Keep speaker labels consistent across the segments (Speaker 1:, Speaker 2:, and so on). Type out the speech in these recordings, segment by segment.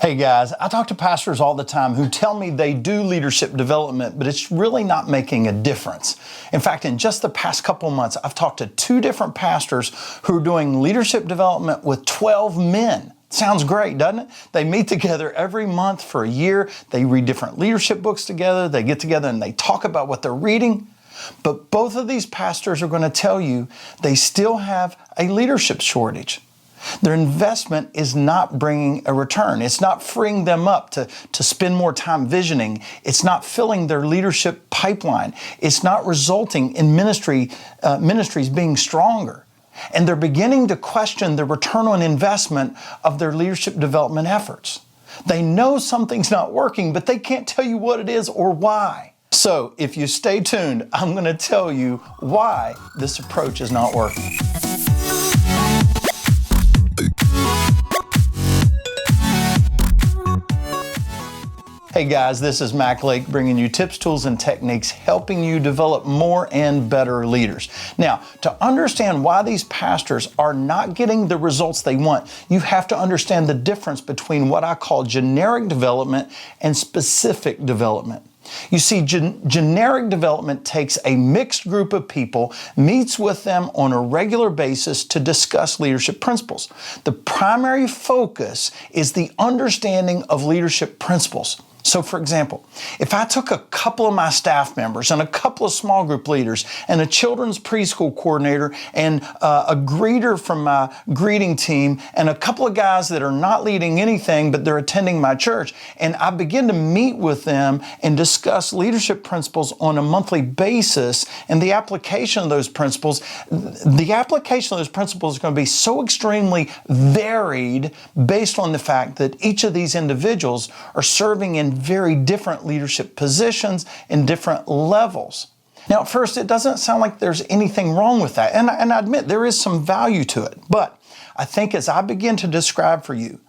Speaker 1: Hey guys, I talk to pastors all the time who tell me they do leadership development, but it's really not making a difference. In fact, in just the past couple months, I've talked to 2 different pastors who are doing leadership development with 12 men. Sounds great, doesn't it? They meet together every month for a year. They read different leadership books together. They get together and they talk about what they're reading. But both of these pastors are going to tell you they still have a leadership shortage. Their investment is not bringing a return. It's not freeing them up to spend more time visioning. It's not filling their leadership pipeline. It's not resulting in ministries being stronger. And they're beginning to question the return on investment of their leadership development efforts. They know something's not working, but they can't tell you what it is or why. So if you stay tuned, I'm going to tell you why this approach is not working. Hey guys, this is Mac Lake bringing you tips, tools, and techniques helping you develop more and better leaders. Now, to understand why these pastors are not getting the results they want, you have to understand the difference between what I call generic development and specific development. You see, generic development takes a mixed group of people, meets with them on a regular basis to discuss leadership principles. The primary focus is the understanding of leadership principles. So for example, if I took a couple of my staff members and a couple of small group leaders and a children's preschool coordinator and a greeter from my greeting team and a couple of guys that are not leading anything but they're attending my church, and I begin to meet with them and discuss leadership principles on a monthly basis, and the application of those principles is going to be so extremely varied based on the fact that each of these individuals are serving in very different leadership positions in different levels. Now, at first, it doesn't sound like there's anything wrong with that. And I admit there is some value to it. But I think as I begin to describe for you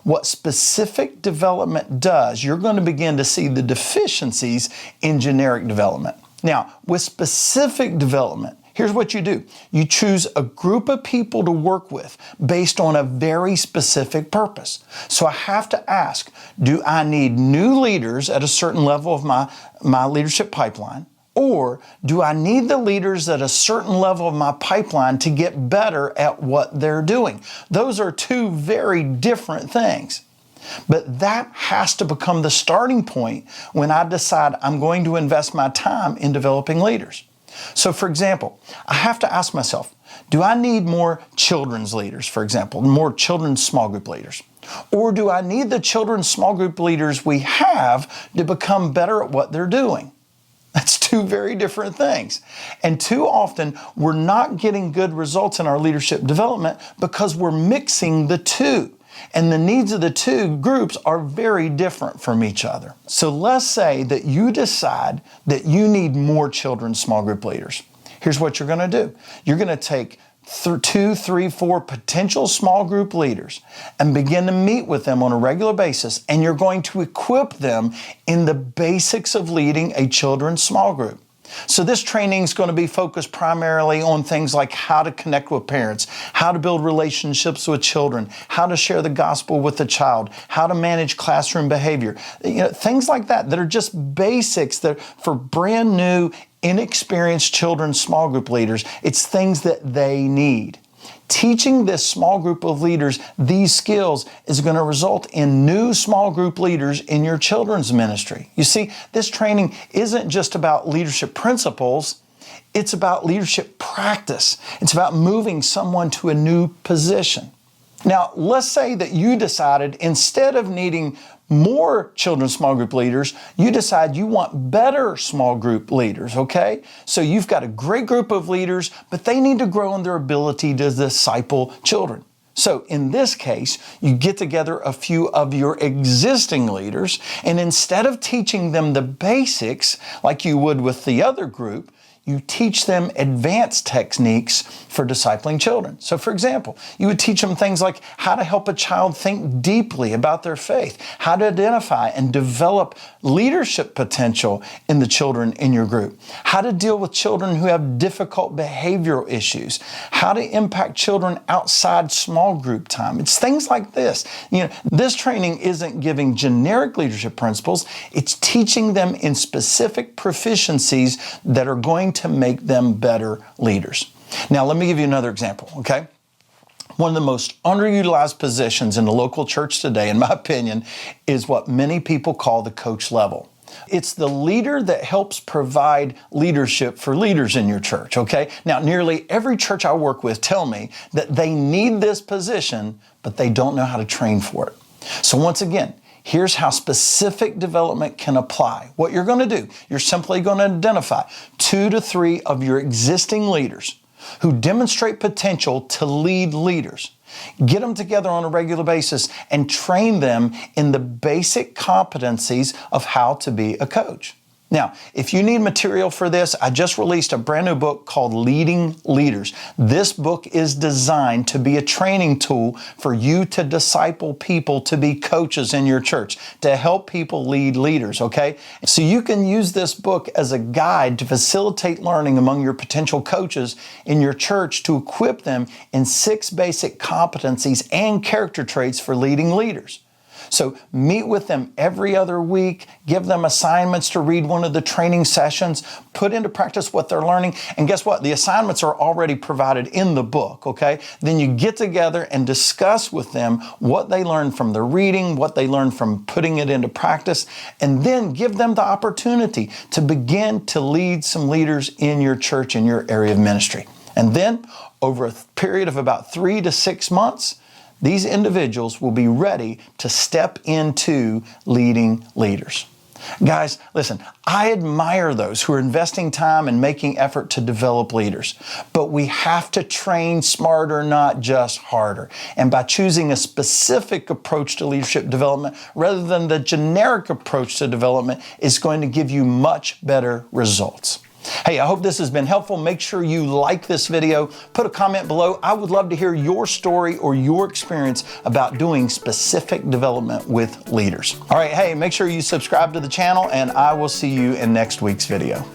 Speaker 1: what specific development does, you're going to begin to see the deficiencies in generic development. Now, with specific development, here's what you do. You choose a group of people to work with based on a very specific purpose. So I have to ask, do I need new leaders at a certain level of my leadership pipeline? Or do I need the leaders at a certain level of my pipeline to get better at what they're doing? Those are 2 very different things. But that has to become the starting point when I decide I'm going to invest my time in developing leaders. So for example, I have to ask myself, do I need more children's leaders, for example, more children's small group leaders? Or do I need the children's small group leaders we have to become better at what they're doing? That's 2 very different things. And too often, we're not getting good results in our leadership development because we're mixing the 2. And the needs of the 2 groups are very different from each other. So let's say that you decide that you need more children's small group leaders. Here's what you're going to do. You're going to take 2, 3, 4 potential small group leaders and begin to meet with them on a regular basis, and you're going to equip them in the basics of leading a children's small group. So this training is going to be focused primarily on things like how to connect with parents, how to build relationships with children, how to share the gospel with the child, how to manage classroom behavior, things like that are just basics that for brand new, inexperienced children's small group leaders, it's things that they need. Teaching this small group of leaders these skills is going to result in new small group leaders in your children's ministry. You see, this training isn't just about leadership principles, it's about leadership practice. It's about moving someone to a new position. Now, let's say that you decided instead of needing more children's small group leaders, you decide you want better small group leaders, okay? So you've got a great group of leaders, but they need to grow in their ability to disciple children. So in this case, you get together a few of your existing leaders, and instead of teaching them the basics like you would with the other group, you teach them advanced techniques for discipling children. So for example, you would teach them things like how to help a child think deeply about their faith, how to identify and develop leadership potential in the children in your group, how to deal with children who have difficult behavioral issues, how to impact children outside small group time. It's things like this. This training isn't giving generic leadership principles, it's teaching them in specific proficiencies that are going to make them better leaders. Now, let me give you another example, okay? One of the most underutilized positions in the local church today, in my opinion, is what many people call the coach level. It's the leader that helps provide leadership for leaders in your church, okay? Now, nearly every church I work with tell me that they need this position, but they don't know how to train for it. So once again, here's how specific development can apply. What you're going to do, you're simply going to identify 2 to 3 of your existing leaders who demonstrate potential to lead leaders. Get them together on a regular basis and train them in the basic competencies of how to be a coach. Now, if you need material for this, I just released a brand new book called Leading Leaders. This book is designed to be a training tool for you to disciple people to be coaches in your church, to help people lead leaders, okay? So you can use this book as a guide to facilitate learning among your potential coaches in your church to equip them in 6 basic competencies and character traits for leading leaders. So meet with them every other week, give them assignments to read one of the training sessions, put into practice what they're learning, and guess what? The assignments are already provided in the book, okay? Then you get together and discuss with them what they learned from the reading, what they learned from putting it into practice, and then give them the opportunity to begin to lead some leaders in your church, in your area of ministry. And then, over a period of about 3 to 6 months, these individuals will be ready to step into leading leaders. Guys, listen, I admire those who are investing time and making effort to develop leaders, but we have to train smarter, not just harder. And by choosing a specific approach to leadership development rather than the generic approach to development is going to give you much better results. Hey, I hope this has been helpful. Make sure you like this video. Put a comment below. I would love to hear your story or your experience about doing specific development with leaders. All right, hey, make sure you subscribe to the channel, and I will see you in next week's video.